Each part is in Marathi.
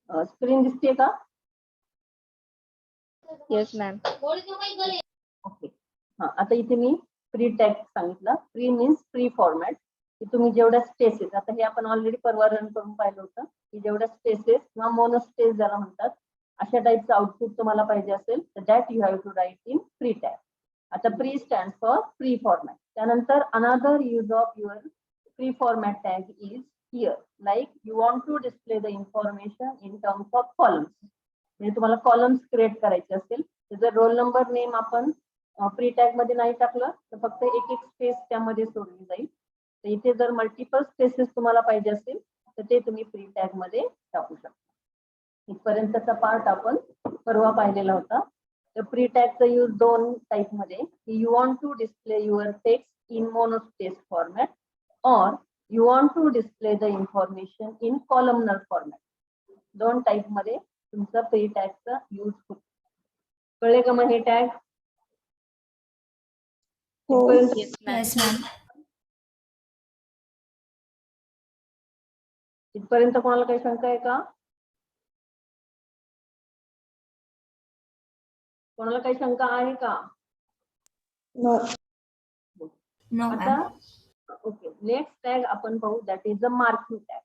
स्क्रीन दिसते का? Yes ma'am. ओके. हा, आता इथे मी फ्री टॅग सांगितलं. फ्री मीन्स फ्री फॉर्मॅट, की तुम्ही जेवढ्या स्पेसेस, आता हे आपण ऑलरेडी परवा रन करून पाहिलं होतं, की जेवढ्या स्पेसेस किंवा मोनोस्पेस ज्याला म्हणतात, अशा टाईपचं आउटपुट तुम्हाला पाहिजे असेल तर that you have to write in free tag. आता free stand for free format. त्यानंतर another use of your free format tag is here, like you want to display the information in terms of columns. म्हणजे तुम्हाला कॉलम्स क्रिएट करायचे असेल तर जर रोल नंबर नेम आपण फ्री टॅग मध्ये नाही टाकलं तर फक्त एक एक स्पेस त्यामध्ये सोडली जाईल. तर इथे जर मल्टिपल स्पेसेस तुम्हाला पाहिजे असेल तर ते तुम्ही फ्री टॅग मध्ये टाकू शकता. इथपर्यंतचा पार्ट आपण परवा पाहिलेला होता. तर फ्री टॅगचा यूज दोन टाईप मध्ये, you want to display your text in monospace format और you want to display the information in columnar format. दोन टाईप मध्ये तुमचा फ्री टॅगचा यूज होतो. कळले का मग हे टॅग? हो. इथपर्यंत कोणाला काही शंका आहे का? कोणाला काही शंका आहे का? नो. आता ओके, नेक्स्ट टॅग आपण पाहू, that is the marking tag.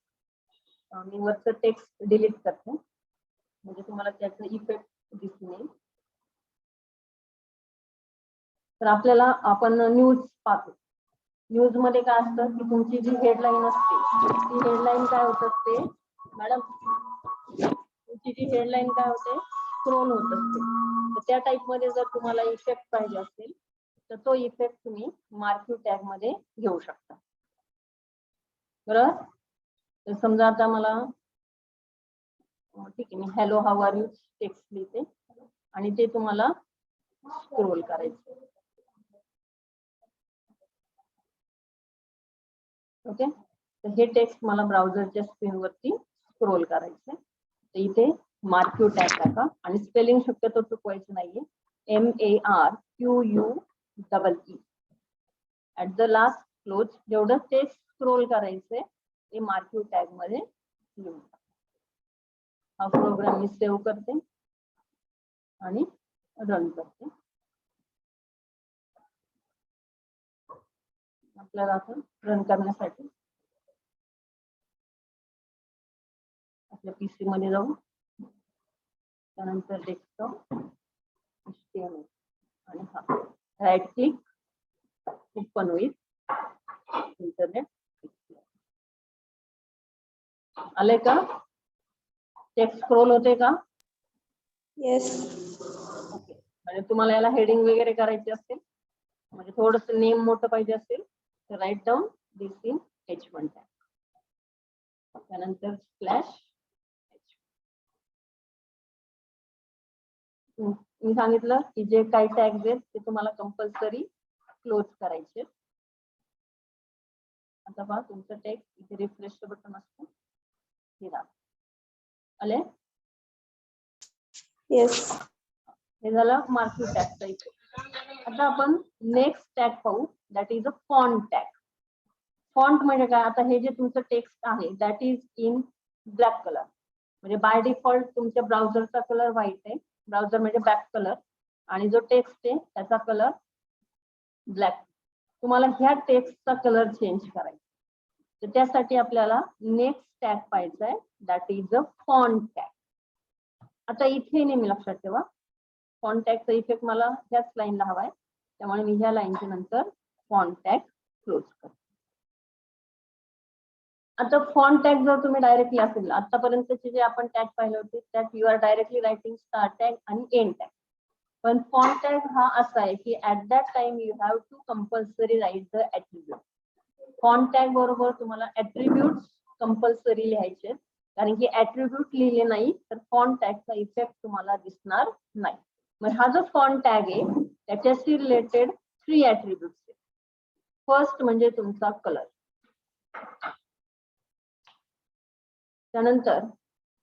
मी वरचं टेक्स्ट डिलीट करते म्हणजे तुम्हाला त्याचा इफेक्ट दिसून येईल. तर आपल्याला आपण न्यूज पाहतो. न्यूज मध्ये काय असतं की तुमची जी हेडलाईन असते ती हेडलाईन काय होत असते मॅडम, तुमची जी हेडलाईन काय होते स्क्रोल होत असते. तर त्या टाइप मध्ये जर तुम्हाला इफेक्ट पाहिजे असेल तर तो इफेक्ट तुम्ही मार्किंग टॅग मध्ये घेऊ शकता. बरोबर? तर समजा आता मला ठीक आहे, मी hello how are you text लिहिते आणि ते तुम्हाला स्क्रोल करायचं. ओके, तर हे टेक्स्ट मला ब्राउझरच्या स्क्रीनवरती स्क्रोल करायचं. तर इथे मार्क्यू टॅग टाका आणि स्पेलिंग शक्यतो चुकवायचं नाहीये. MARQUEE. At the last close जेवढं टेक्स्ट स्क्रोल करायचंय ते मार्क्यू टॅग मध्ये लिहून. हा प्रोग्राम मी सेव्ह करते आणि रन करते. आपल्याला आता रन करण्यासाठी आपल्या पीसी मध्ये जाऊ, त्यानंतर डेस्कटॉप HTML आणि हा right click open with internet. आले का? टेक्स्ट स्क्रोल होते का? येस. ओके, म्हणजे तुम्हाला याला हेडिंग वगैरे करायचे असेल म्हणजे थोडस नेम मोठं पाहिजे असेल तर write down this in H1 tag. त्यानंतर स्लॅश मी सांगितलं की जे काही टॅग्स आहेत ते तुम्हाला कंपल्सरी क्लोज करायचे. आता पहा तुमचं टेक्स्ट इथे रिफ्रेशचं बटन असतं हे दाबा. आले? येस. हे झालं मार्क्यू टॅगचा इफेक्ट. आता आपण नेक्स्ट टॅग पाहू, that is a font tag. Font म्हणजे काय? आता हे जे तुमचं टेक्स्ट आहे that is in black colour. म्हणजे बाय डिफॉल्ट तुमच्या ब्राउझरचा कलर व्हाईट आहे, ब्राउझर म्हणजे बॅक कलर, आणि जो टेक्स्ट आहे त्याचा कलर ब्लॅक. तुम्हाला ह्या टेक्स्टचा कलर चेंज करायचा तर त्यासाठी आपल्याला नेक्स्ट टॅग पाहायचा आहे, that is a font tag. आता इथे नेहमी लक्षात ठेवा फॉन्ट टॅगचा इफेक्ट मला ह्याच लाईनला हवाय, त्यामुळे मी ह्या लाईनच्या नंतर फॉन्ट टॅग क्लोज करतो. आता फॉन्ट टॅग जर तुम्ही डायरेक्टली असेल, आतापर्यंतचे जे आपण टॅग पाहिले होते त्यात you are directly writing start tag आणि एंड टॅग. पण फॉन्ट टॅग हा असा आहे की at that time you have to compulsory write the attribute. Font tag बरोबर तुम्हाला ऍट्रिब्यूट कंपल्सरी लिहायचे, कारण की ऍट्रिब्यूट लिहिले नाही तर फॉन्ट टॅगचा इफेक्ट तुम्हाला दिसणार नाही. मग हा जो फॉन्ट टॅग आहे त्याच्याशी रिलेटेड 3 ऍट्रिब्यूट्स आहेत. फर्स्ट म्हणजे तुमचा कलर. त्यानंतर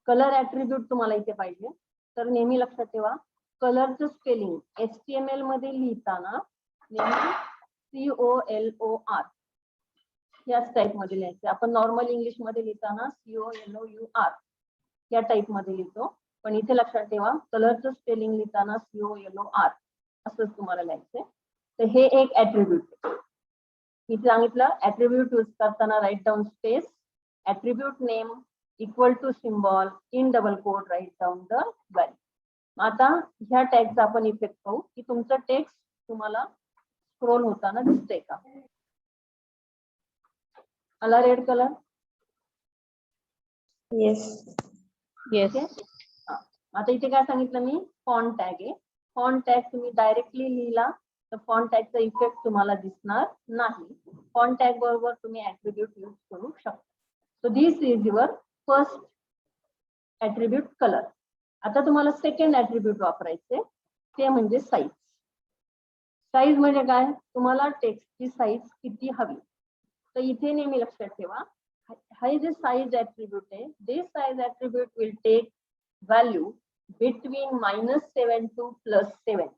कलर ऍट्रिब्यूट तुम्हाला इथे पाहिजे तर नेहमी लक्षात ठेवा कलरचं स्पेलिंग HTML मध्ये लिहिताना नेहमी COLOR याच टाइप मध्ये लिहायचं. आपण नॉर्मल इंग्लिश मध्ये लिहिताना COLOUR या टाईप मध्ये लिहितो, पण इथे लक्षात ठेवा कलरचं स्पेलिंग लिहिताना COLOR असंच तुम्हाला लिहायचंय. तर हे एक ऍट्रिब्यूट मी सांगितलं. ऍट्रिब्यूट यूज करताना write down space, attribute name equal to symbol in double code write down the value. आता ह्या टॅगचा आपण इफेक्ट पाहू की तुमचं टेक्स्ट तुम्हाला स्क्रोल होताना दिसतंय का. आला रेड कलर. Yes. Yes. आता इथे काय सांगितलं मी, फॉन्ट टॅग आहे. फॉन्ट टॅग तुम्ही डायरेक्टली लिहिला तर फॉन्ट टॅगचा इफेक्ट तुम्हाला दिसणार नाही. फॉन्ट टॅग बरोबर तुम्ही ऍट्रिब्यूट यूज करू शकता. So this is your first attribute colour. आता तुम्हाला सेकंड ऍट्रिब्यूट वापरायचे, ते म्हणजे साईज. साईज म्हणजे काय, तुम्हाला टेक्स्टची साईज किती हवी. तर इथे नेहमी लक्षात ठेवा, हा जे साईज ऍट्रिब्यूट आहे, this size attribute will take value between -7 to +7.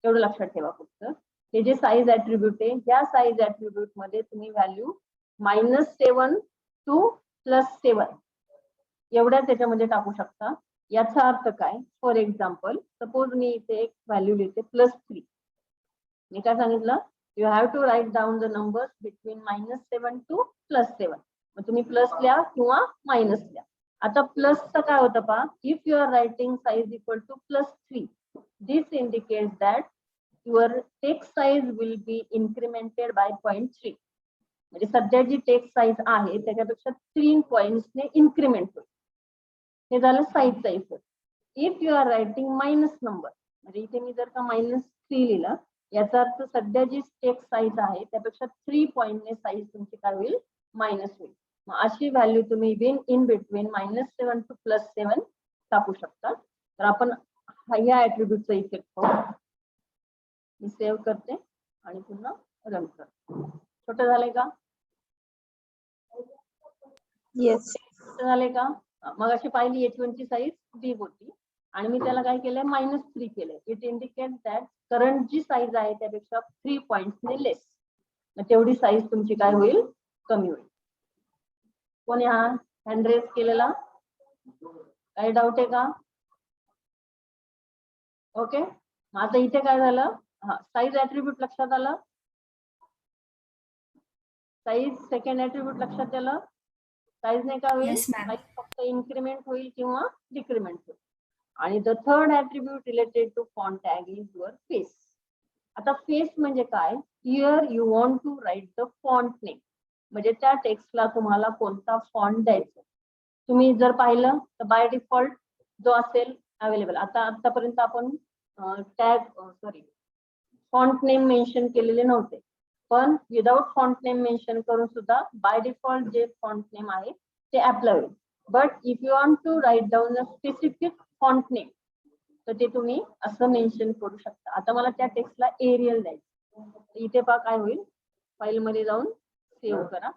एवढं लक्षात ठेवा फक्त. हे जे साईज ऍट्रिब्यूट आहे, या साईज ऍट्रिब्यूट मध्ये तुम्ही व्हॅल्यू -7 टू +7 एवढ्या त्याच्यामध्ये टाकू शकता. याचा अर्थ काय, फॉर एक्झाम्पल सपोज मी इथे एक व्हॅल्यू लिहिते +3. मी काय सांगितलं, you have to write down the numbers between -7 to +7. मग तुम्ही प्लस लिहा किंवा मायनस लिहा. आता प्लसचं काय होतं पहा, if you are writing size equal to +3, this indicates that your text size will be incremented by 0.3. म्हणजे सध्या जी टेक्स्ट साईज आहे त्याच्यापेक्षा 3 पॉइंट्सने इन्क्रिमेंट होईल. हे झालं साईजचा effect. If you are writing minus number, म्हणजे इथे मी जर का -3 लिहिलं, याचा अर्थ सध्या जी टेक्स्ट साईज आहे त्यापेक्षा 3 पॉइंटने साईज तुमची काय होईल, मायनस होईल. मग अशी व्हॅल्यू तुम्ही इन बिटवीन -7 टू +7 टाकू शकता. तर आपण ह्या ऍट्रिब्यूटचा इफेक्ट पाहू. मी सेव्ह करते आणि पुन्हा रन करते. छोटं झालंय का, Yes. छोटं झालंय का. मग अशी पाहिली H1 ची साईज बिग होती आणि मी त्याला काय केलंय, -3 केलंय. इट इंडिकेट दॅट करंट जी साईज आहे त्यापेक्षा 3 पॉइंट्सने लेस. मग तेवढी साईज तुमची काय होईल, कमी होईल. कोणी हा हँड रेज केलेला, काही डाऊट आहे का. ओके. आता इथे काय झालं, हा साईज ऍट्रिब्यूट लक्षात आलं. साईज सेकंड ऍट्रिब्यूट लक्षात आलं. साईजने काय होईल, Yes, ma'am. साईज फक्त इन्क्रिमेंट होईल किंवा डिक्रिमेंट होईल. आणि the third attribute related to font tag is your face. आता फेस म्हणजे काय, here you want to write the font name. म्हणजे त्या टेक्स्टला तुम्हाला कोणता फॉन्ट द्यायचा. तुम्ही जर पाहिलं तर बाय डिफॉल्ट जो असेल अवेलेबल, आता आतापर्यंत आपण फॉन्ट नेम मेन्शन केलेले नव्हते, पण विदाउट फॉन्ट नेम मेन्शन करून सुद्धा बाय डिफॉल्ट जे फॉन्ट नेम आहे ते अप्लाय होईल. But if you want to write down a specific font name, तर ते तुम्ही असं मेन्शन करू शकता. आता मला त्या टेक्स्टला एरियल द्यायचं, इथे पहा काय होईल, फाईल मध्ये जाऊन सेव्ह करा,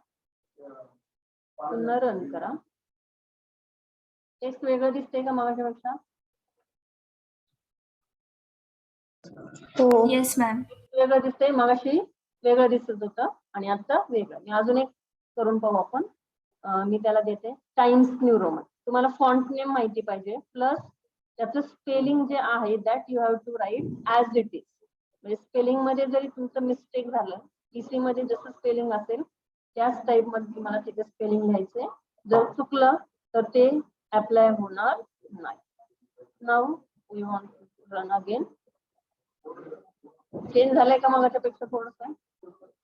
पुन्हा रन करा. टेक्स्ट वेगळं दिसतंय का मागाच्यापेक्षा. हो. Yes, ma'am. वेगळं दिसतंय, मगाशी वेगळं दिसत होतं आणि आता वेगळं. मी अजून एक करून पाहू आपण. मी त्याला देते टाइम्स न्यू रोमन. तुम्हाला फॉन्ट नेम माहिती पाहिजे, प्लस त्याचं स्पेलिंग जे आहे that you have to write as it is. म्हणजे स्पेलिंग मध्ये जरी तुमचं मिस्टेक झालं, ईसी मध्ये जसं स्पेलिंग असेल त्याच टाईप मध्ये तुम्हाला तिथे स्पेलिंग लिहायचंय. जर चुकलं तर ते अप्लाय होणार नाही. Now we want to run again. Change झालंय का मग त्यापेक्षा थोडंसं,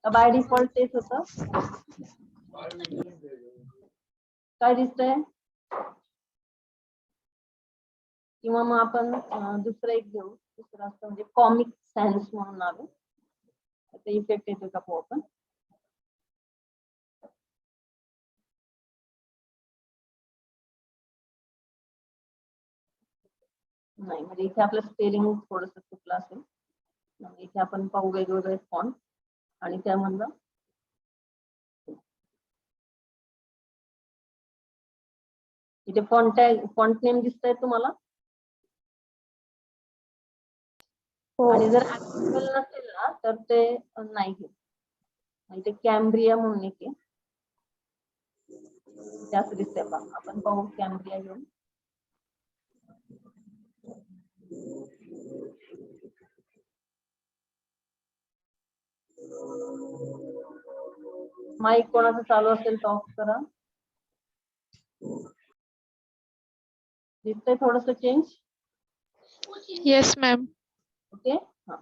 बाय डिफॉल्ट तेच होतं. काय दिसतंय, किंवा मग आपण दुसरं एक घेऊ. दुसरं असतं म्हणजे कॉमिक सेन्स म्हणून नाव, त्याचा इफेक्ट येतो का पाहू आपण. नाही, म्हणजे इथे आपलं स्पेलिंग थोडस चुकलं असेल. इथे आपण पाहू वेगवेगळे फॉन्ट आणि त्यामधलं इथे फॉन्ट नेम दिसतंय तुम्हाला. हो. आणि जर ऍक्सेसिबल नसेल ना तर ते नाही घेत. इथे कॅम्ब्रिया म्हणून एक आहे, त्याच दिसते पहा. आपण पाहू कॅम्ब्रिया घेऊन. माईक कोणाचं चालू असेल तर ऑफ करा. दिसतंय थोडस चेंज. Yes, ma'am. ओके. हा,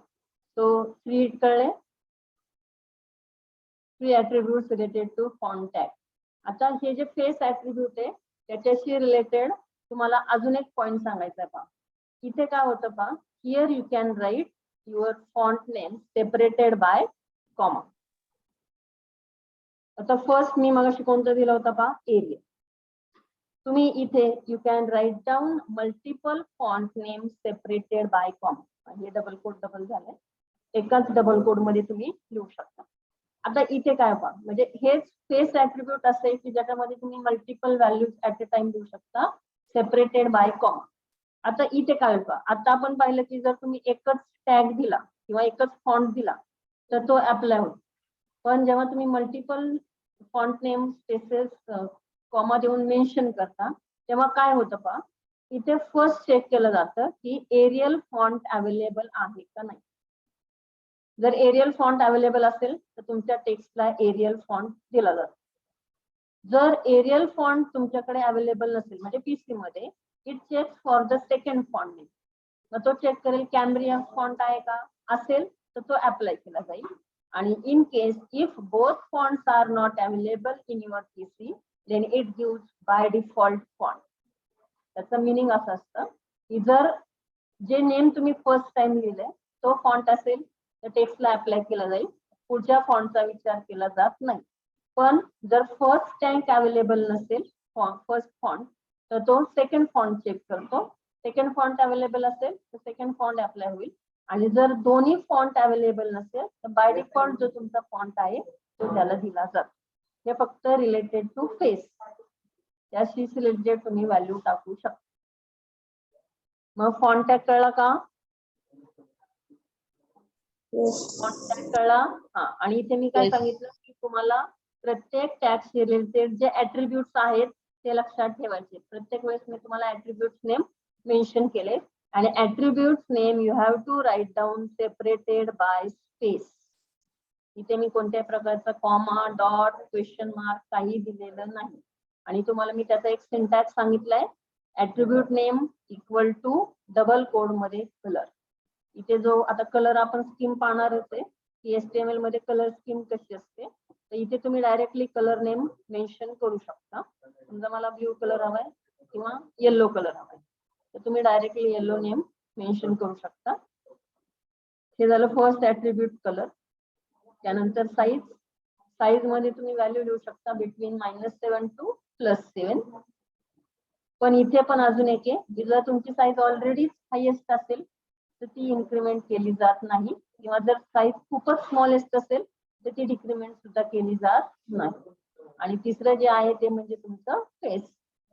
तो 3 कळले. 3 attributes related to font tag. आता हे जे फेस ऍट्रिब्यूट आहे त्याच्याशी रिलेटेड तुम्हाला अजून एक पॉइंट सांगायचा आहे पहा. इथे काय होतं पहा, here you can write your font name separated by comma. आता फर्स्ट मी मगाशी कोणता दिला होता पहा, एरियल. तुम्ही इथे you can write down multiple font name separated by comma. हे डबल कोड डबल झालंय. एकाच डबल कोड मध्ये तुम्ही लिहू शकता. आता इथे काय पहा, म्हणजे हेच फेस ऍट्रिब्यूट असेल की ज्याच्यामध्ये तुम्ही multiple values at a time देऊ शकता सेपरेटेड बाय कॉमा. आता इथे काय पहा, आता आपण पाहिलं की जर तुम्ही एकच टॅग दिला किंवा एकच फॉन्ट दिला तर तो अप्लाय होतो. पण जेव्हा तुम्ही multiple font name spaces comma देऊन मेन्शन करता तेव्हा काय होतं पहा, इथे फर्स्ट चेक केलं जातं की एरियल फॉन्ट अवेलेबल आहे का नाही. जर एरियल फॉन्ट अवेलेबल असेल तर तुमच्या टेक्स्टला एरियल फॉन्ट दिला जातो. जर एरियल फॉन्ट तुमच्याकडे अवेलेबल नसेल म्हणजे पीसी मध्ये, it checks for the second font name. मग तो चेक करेल कॅम्ब्रिया फॉन्ट आहे का, असेल तर तो अप्लाय केला जाईल. आणि in case if both fonts are not available in your PC then it gives by default font. त्याचं मिनिंग असं असतं की जर जे नेम तुम्ही फर्स्ट टाइम लिहिलंय तो फॉन्ट असेल तर टेक्स्टला अप्लाय केला जाईल, पुढच्या फॉन्टचा विचार केला जात नाही. पण जर फर्स्ट टॅग अवेलेबल नसेल फर्स्ट फॉन्ट तर तो सेकंड फॉन्ट चेक करतो. सेकंड फॉन्ट अवेलेबल असेल तर सेकंड फॉन्ट अप्लाय होईल. आणि जर दोन्ही फॉन्ट अवेलेबल नसेल तर बाय डिफॉल्ट जो तुमचा फॉन्ट आहे तो त्याला दिला जातो. हे फक्त रिलेटेड टू फेस, त्याशी रिलेटेड तुम्ही व्हॅल्यू टाकू शकता. मग फॉन्ट टॅग कळला का? फॉन्ट टॅग कळला. हा, आणि इथे मी काय सांगितलं की तुम्हाला प्रत्येक टॅग रिलेटेड जे ऍट्रिब्यूट्स आहेत ते लक्षात ठेवायचे. प्रत्येक वेळेस मी तुम्हाला ऍट्रिब्यूट्स नेम मेन्शन केले आणि attributes name you have to write down separated by space. इथे मी कोणत्याही प्रकारचा कॉमा, डॉट, क्वेश्चन मार्क काही दिलेलं नाही. आणि तुम्हाला मी त्याचा एक सिंटॅक्स सांगितलाय, attribute name equal to double quote मध्ये कलर. इथे जो आता कलर आपण स्कीम पाहणारच आहे की HTML मध्ये कलर स्कीम कशी असते, तर इथे तुम्ही डायरेक्टली कलर नेम मेन्शन करू शकता. समजा मला ब्ल्यू कलर हवाय किंवा येलो कलर हवाय तर तुम्ही डायरेक्टली येलो नेम मेन्शन करू शकता. हे झालं फर्स्ट ऍट्रिब्यूट कलर. त्यानंतर साईज. साईज मध्ये तुम्ही व्हॅल्यू लिहू शकता बिटवीन -7 टू +7. पण इथे पण अजून एक आहे, जर तुमची साईज ऑलरेडी हायेस्ट असेल तर ती इन्क्रीमेंट केली जात नाही, किंवा जर साईज खूपच स्मॉलेस्ट असेल तर ती डिक्रीमेंट सुद्धा केली जात नाही. आणि तिसरं जे आहे ते म्हणजे तुमचं फेस.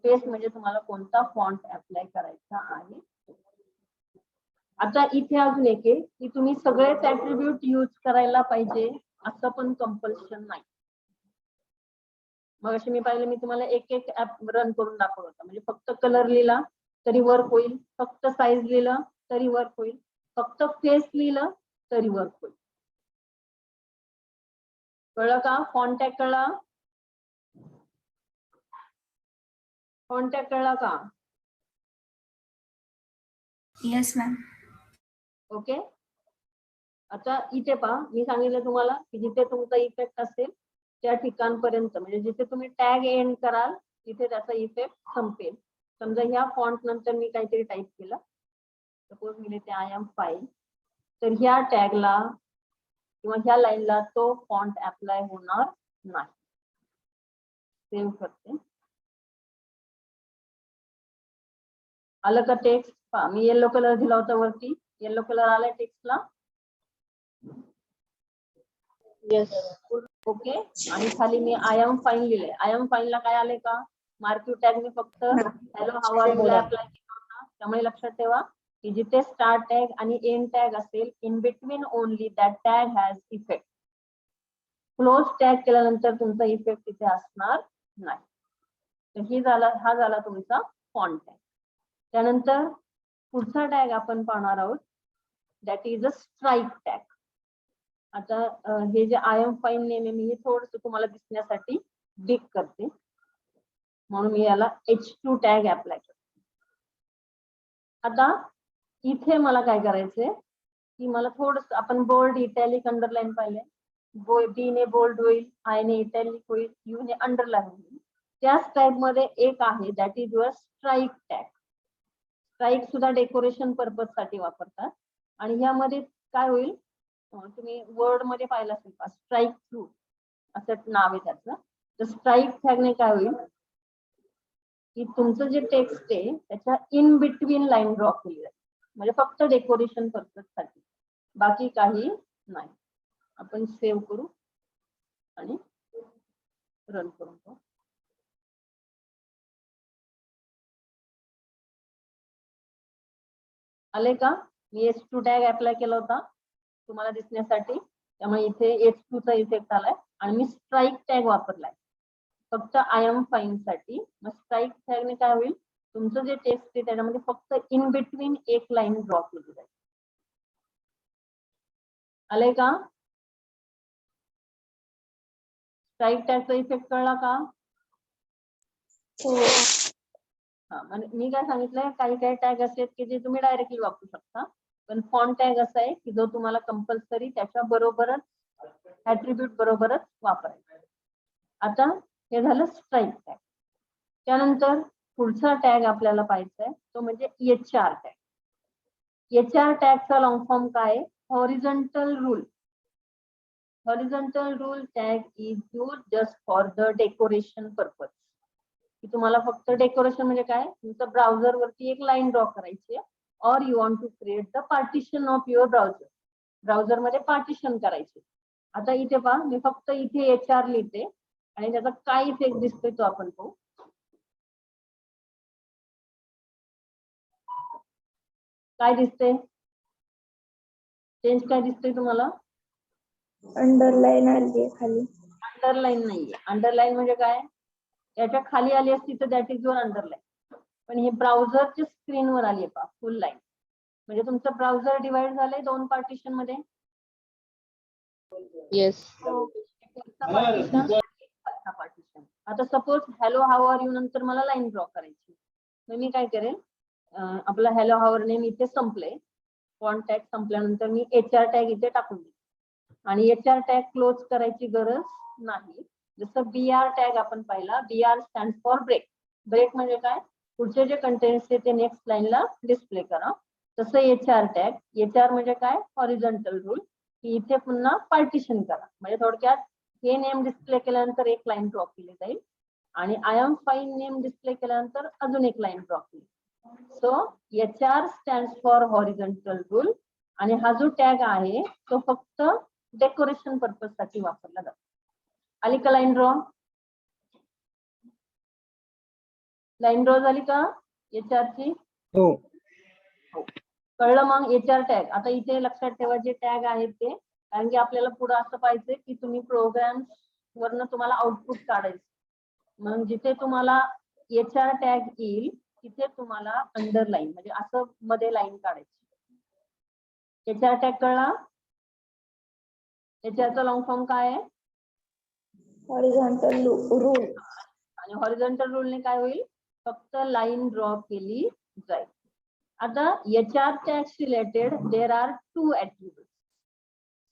फेस म्हणजे तुम्हाला कोणता फॉन्ट अप्लाय करायचा आहे. आता इथे अजून एक आहे की तुम्ही सगळेच ऍट्रिब्यूट यूज करायला पाहिजे असं पण कंपल्शन नाही. मग अशी मी पाहिलं, मी तुम्हाला एक एक ऍप रन करून दाखवलं होतं. म्हणजे फक्त कलर लिहिला तरी वर्क होईल, फक्त साईज लिहिलं तरी वर्क होईल, फक्त फेस लिहिलं तरी वर्क होईल. कळलं का? फॉन्ट टॅग कळला? फॉन्ट टॅग कळला का? Yes ma'am. ओके. आता इथे पहा, मी सांगितलं तुम्हाला की जिथे तुमचा इफेक्ट असेल त्या ठिकाणपर्यंत, म्हणजे जिथे तुम्ही टॅग एंड कराल तिथे त्याचा इफेक्ट संपेल. समजा ह्या फॉन्ट नंतर मी काहीतरी टाईप केलं, सपोज मी लिहिते आय एम फाईन, तर ह्या टॅगला किंवा ह्या लाईनला तो फॉन्ट अप्लाय होणार नाही. सेव्ह करते. आलं का टेक्स्ट? पहा, मी येलो कलर दिला होता वरती, येलो कलर आलाय टेक्स्टला. येस. ओके. आणि खाली मी आय एम फाईन लिहिलंय. आय एम फाईन ला काय आलंय का? मार्किंग टॅग मी फक्त हॅलो हाऊ आर यू ला अप्लाय केला होता. त्यामुळे लक्षात ठेवा की जिथे स्टार्ट टॅग आणि एंड टॅग असेल, in between only that tag has effect. Close tag केल्यानंतर तुमचा इफेक्ट तिथे असणार नाही. तर हा झाला तुमचा फॉन्ट टॅग. त्यानंतर पुढचा टॅग आपण पाहणार आहोत, that is a strike tag. आता हे जे आय एम फाईन नेम आहे, मी हे थोडंसं तुम्हाला दिसण्यासाठी बिग करते, म्हणून मी याला H2 टॅग अप्लाय करते. आता इथे मला काय करायचंय की मला थोडंसं, आपण बोल्ड, इटॅलिक, अंडरलाईन पाहिले. B ने बोल्ड होईल, I ने इटॅलिक होईल, U ने अंडरलाईन होईल. त्याच टाइप मध्ये एक आहे, that is your strike tag. Strike सुद्धा डेकोरेशन पर्पज साठी वापरतात. आणि यामध्ये काय होईल, तुम्ही वर्ड मध्ये पाहिलं असेल का, स्ट्राईक थ्रू असं नाव आहे त्याचं. तर स्ट्राईक टॅगने काय होईल की तुमचं जे टेक्स्ट आहे त्याच्या इन बिटवीन लाईन ड्रॉ केली जाईल, म्हणजे फक्त डेकोरेशन पर्पज साठी, बाकी काही नाही. आपण सेव्ह करू आणि रन करून पाहू. आले का? मी H2 टॅग अप्लाय केला होता तुम्हाला दिसण्यासाठी, त्यामुळे इथे H2 चा इफेक्ट आलाय. आणि मी स्ट्राईक टॅग वापरलाय फक्त आय एम फाईन साठी. मग स्ट्राईक टॅगने काय होईल, तुमचं जे टेक्स्ट आहे त्याच्यामध्ये फक्त इन बिटवीन एक लाईन ड्रॉ केली जाईल. आले का? स्ट्राईक टॅगचा इफेक्ट कळला का? हो. हा, म्हणजे मी काय सांगितलंय, काही काही टॅग असे आहेत की जे तुम्ही डायरेक्टली वापरू शकता, पण फॉन्ट टॅग असा आहे की जो तुम्हाला कंपल्सरी त्याच्या बरोबरच, ऍट्रिब्यूट बरोबरच वापरायचा. आता हे झालं स्ट्राईक टॅग. त्यानंतर पुढचा टॅग आपल्याला पाहायचा आहे तो म्हणजे HR टॅग. HR टॅगचा लॉंग फॉर्म काय आहे? Horizontal rule. Horizontal rule tag is use just for the decoration purpose. की तुम्हाला फक्त डेकोरेशन म्हणजे काय, तुमचं ब्राउझर वरती एक लाईन ड्रॉ करायची आहे, और you want to create the partition of your browser. Browser मध्ये पार्टिशन करायचे. आता इथे पहा, मी फक्त इथे HR लिहिते आणि त्याचा काय इफेक्ट दिसतोय तो आपण पाहू. काय दिसते, चेंज काय दिसतोय तुम्हाला? अंडरलाईन आली आहे खाली. अंडरलाईन नाहीये. अंडरलाईन म्हणजे काय, याच्या खाली आली असती तर दॅट इज युअर अंडरलाईन. पण ही ब्राउझरच्या स्क्रीनवर आली आहे पहा, फुल लाईन. म्हणजे तुमचं ब्राउझर डिवाइड झालंय 2 पार्टिशन मध्ये. Yes. पार्टिशन. आता suppose hello how are you नंतर मला लाईन ड्रॉ करायची, मग मी काय करेन, आपला हॅलो हाऊ नेम इथे संपलंय, फॉन्ट टॅग संपल्यानंतर मी HR टॅग इथे टाकून देते. आणि HR टॅग क्लोज करायची गरज नाही. जसं BR टॅग आपण पाहिला, BR stand for break. Break म्हणजे काय, पुढचे जे कंटेंट्स आहे ते नेक्स्ट लाईनला डिस्प्ले करा. तसं HR टॅग, HR म्हणजे काय, हॉरिझॉन्टल रूल, की इथे पुन्हा पार्टिशन करा. म्हणजे थोडक्यात हे नेम डिस्प्ले केल्यानंतर एक लाईन ड्रॉ केली जाईल आणि I am fine name display केल्यानंतर अजून एक लाईन ड्रॉ केली. So HR stand for horizontal rule. आणि हा जो टॅग आहे तो फक्त डेकोरेशन पर्पज साठी वापरला जातो. आली का लाईन ड्रॉ? लाईन ड्रॉ झाली का HR ची? हो. कळलं मग HR टॅग. आता इथे लक्षात ठेवा जे टॅग आहेत ते, कारण की आपल्याला पुढे असं पाहिजे की तुम्ही प्रोग्राम वरनं तुम्हाला आउटपुट काढायचं. मग जिथे तुम्हाला HR टॅग येईल तिथे तुम्हाला अंडरलाईन म्हणजे असं मध्ये लाईन काढायची. HR टॅग कळला? HR चा लॉंग फॉर्म काय आहे? Horizontal rule. आणि हॉरिझॉन्टल रूलने काय होईल, फक्त लाईन ड्रॉ केली जाईल. आता HR tags related there are 2 attribute.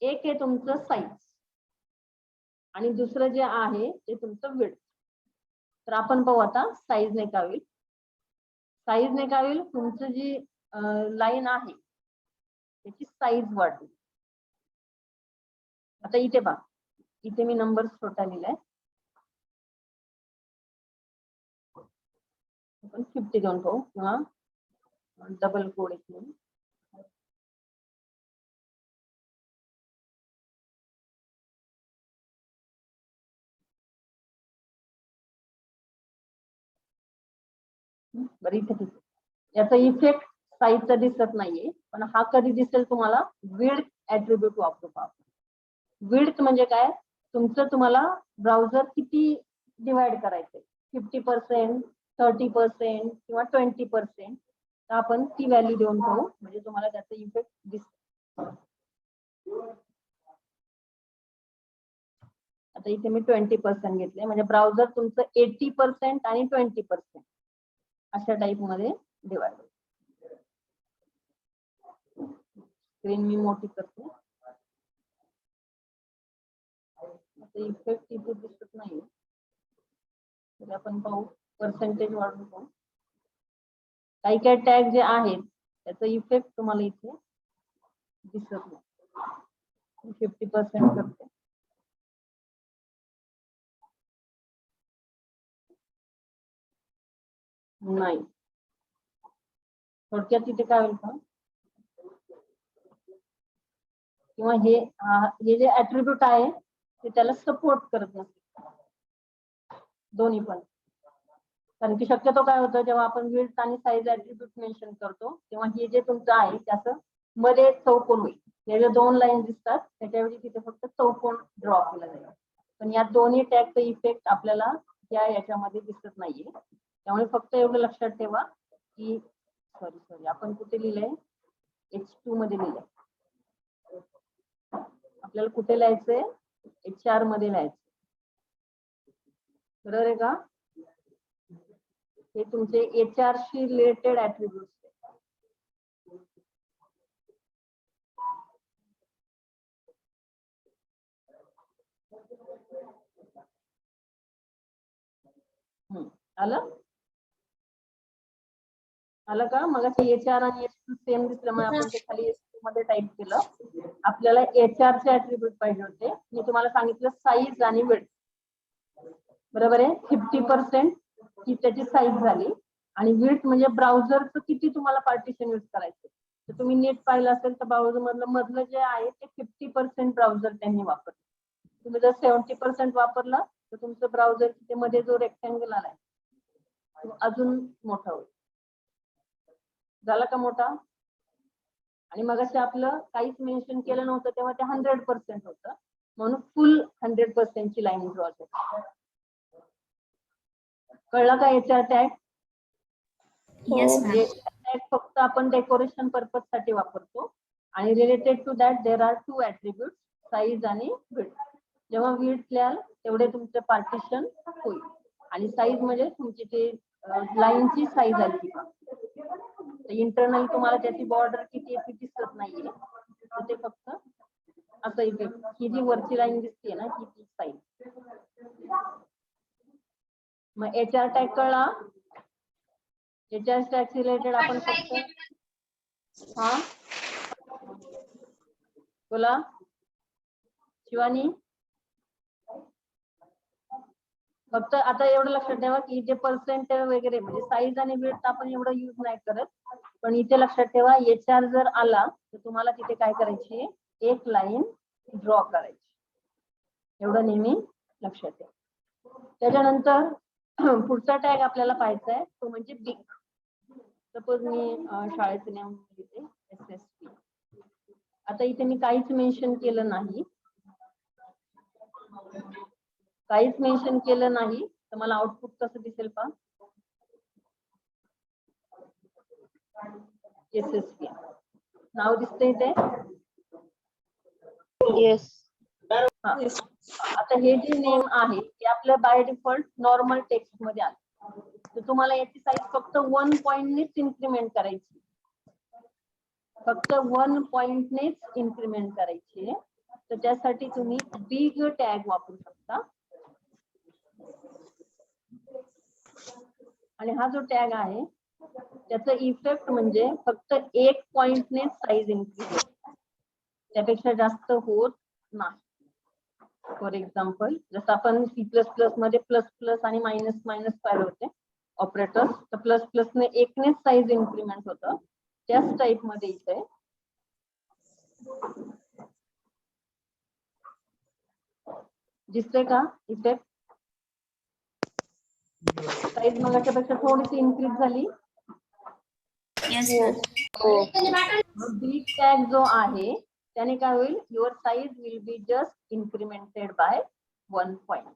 एक आहे तुमचं साईज आणि दुसरं जे आहे ते तुमचं विड्थ. तर आपण पाहू आता साईजने काय होईल. साईजने काय होईल, तुमचं जी लाईन आहे त्याची साईज वाढली. आता इथे पहा, इथे मी नंबर छोटा लिहिलाय, आपण 50 घेऊन पाहू किंवा डबल कोड एक घेऊन. बरं इथे याचा इफेक्ट साईजचा दिसत नाहीये, पण हा कधी दिसेल तुम्हाला, विड्थ ऍट्रिब्यूट वापरू आपण. विड्थ म्हणजे काय, तुमचं तुम्हाला ब्राउझर किती डिवाइड करायचंय, 50%, 30% किंवा 20%, तर आपण ती व्हॅल्यू देऊन पाहू, म्हणजे तुम्हाला त्याचा इफेक्ट दिसतो. आता इथे मी 20% घेतले, म्हणजे ब्राउझर तुमचं 80% आणि 20% अशा टाइप मध्ये डिवाइड. स्क्रीन मी मोठी करते. आता इफेक्ट इथे दिसत नाही, तर आपण पाहू पर्सेंटेज वाढून पाहू. काही काही टॅग जे आहेत त्याचा इफेक्ट तुम्हाला इथे दिसत नाही. 50% करते. नाही, थोडक्यात तिथे काय होईल का, किंवा हे जे ऍट्रिब्यूट आहे ते त्याला सपोर्ट करत नसते दोन्ही पण. कारण की शक्यतो काय होतं, जेव्हा आपण विड्थ आणि साईज ऍट्रिब्यूट मेन्शन करतो तेव्हा हे जे तुमचं आहे त्याचं मध्ये चौकोन होईल. हे जे 2 लाईन दिसतात त्याच्याऐवजी तिथे फक्त चौकोन ड्रॉ केला जाईल. पण या दोन्ही टॅगचा इफेक्ट आपल्याला याच्यामध्ये दिसत नाहीये. त्यामुळे फक्त एवढं लक्षात ठेवा की सॉरी आपण कुठे लिहिलंय, H2 मध्ये लिहिलंय. आपल्याला कुठे लिहायचंय, HR मध्ये लिहायचं. बरोबर आहे का? हे तुमचे HR शी रिलेटेड ऍट्रिब्यूट्स. आलं का? मग HR आणि H2 सेम दिसल्यामुळे आपण ते खाली H2 मध्ये टाइप केलं. आपल्याला HR चे ऍट्रिब्यूट पाहिजे होते. मी तुम्हाला सांगितलं साईज आणि विड्थ. बरोबर आहे. 50% ही त्याची साईज झाली, आणि विड्थ म्हणजे ब्राउझरचं किती तुम्हाला पार्टिशन यूज करायचं. तर तुम्ही नीट पाहिलं असेल तर ब्राउझर मधलं जे आहे ते 50% ब्राउझर त्यांनी वापरलं. तुम्ही जर 70% वापरला तर तुमचं ब्राउझर मध्ये जो रेक्टँगल आलाय तो अजून मोठा होईल. झाला का मोठा? आणि मग असं आपलं काहीच मेन्शन केलं नव्हतं तेव्हा ते 100% होतं, म्हणून फुल 100% ची लाईन ड्रॉ केली. कळलं का HR टॅग? टॅग फक्त आपण डेकोरेशन पर्पज साठी वापरतो, आणि related to that there are 2 attribute, size आणि विड्थ. जेव्हा विड्थ लिहाल तेवढे तुमचे पार्टिशन होईल, आणि साईज म्हणजे तुमची ते लाईनची साईज आली. इंटरनल तुम्हाला त्याची बॉर्डर किती आहे ती दिसत नाहीये, तर ते फक्त असं इफेक्ट. ही जी वरची लाईन दिसते ना ही ती साईज. मग HR टॅग कळला? HR टॅग रिलेटेड आपण फक्त बोला शिवानी. फक्त आता एवढं लक्षात ठेवा की जे पर्सेंटेज वगैरे म्हणजे साईज आणि विड्थ आपण एवढं यूज नाही करत, पण इथे लक्षात ठेवा HR जर आला तर तुम्हाला तिथे काय करायची, एक लाईन ड्रॉ करायची. एवढं नेहमी लक्षात ठेवा. त्याच्यानंतर पुढचा टॅग आपल्याला पाहायचा आहे तो म्हणजे बिग. सपोज मी शाळेचं नाव लिहिते SSP. आता इथे मी काहीच मेन्शन केलं नाही, तर मला आउटपुट कसं दिसेल पहा. SSP नाव दिसतंय इथे. येस. आता हे जे नेम आहे ते आपलं बाय डिफॉल्ट नॉर्मल टेक्स्ट मध्ये आलं, तर तुम्हाला याची साईज फक्त 1 पॉइंटनेच इन्क्रीमेंट करायची. फक्त 1 पॉइंटनेच इन्क्रीमेंट करायची. तर त्यासाठी तुम्ही बिग टॅग वापरू शकता. आणि हा जो टॅग आहे त्याचा इफेक्ट म्हणजे फक्त 1 पॉइंटनेच साईज इन्क्रीज होते, त्यापेक्षा जास्त होत नाही. फॉर एक्झाम्पल जसं आपण C++ मध्ये प्लस प्लस आणि मायनस मायनस पाहिलं होते ऑपरेटर, तर प्लस प्लस ने 1 नेच साईज इन्क्रीमेंट होतं. त्याच टाइप मध्ये इथे दिसते का इफेक्ट. साईज मग त्यापेक्षा थोडीशी इन्क्रीज झाली. बिग टॅग जो आहे त्याने काय होईल, your size will be just incremented by 1 point.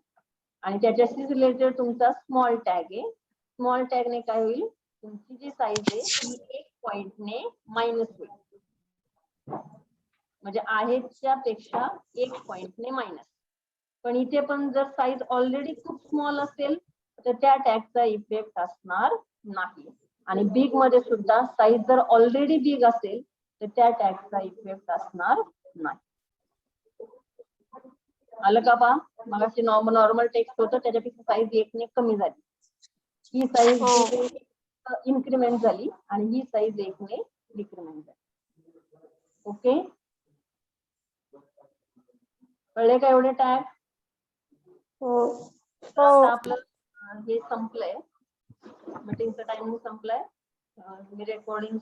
आणि त्याच्याशी रिलेटेड तुमचा स्मॉल टॅग आहे. स्मॉल टॅगने काय होईल, तुमची जी साईज आहे ती 1 पॉइंटने मायनस होईल. म्हणजे आहेच्या पेक्षा 1 पॉइंटने मायनस. पण इथे पण जर साईज ऑलरेडी खूप स्मॉल असेल तर त्या टॅगचा इफेक्ट असणार नाही. आणि बिग मध्ये सुद्धा साईज जर ऑलरेडी बिग असेल तर त्या टॅगचा इफेक्ट असणार नाही. आलं का पहा, मगाशी नॉर्मल टेक्स्ट होतं त्याच्यापेक्षा साईज 1 ने कमी झाली. ही साईज इन्क्रीमेंट झाली आणि ही साईज 1 ने डिक्रीमेंट झाली. ओके, कळले का एवढे टॅग? हो. आता आपलं हे संपलंय, मीटिंगचा टायमिंग संपलाय. मी रेकॉर्डिंग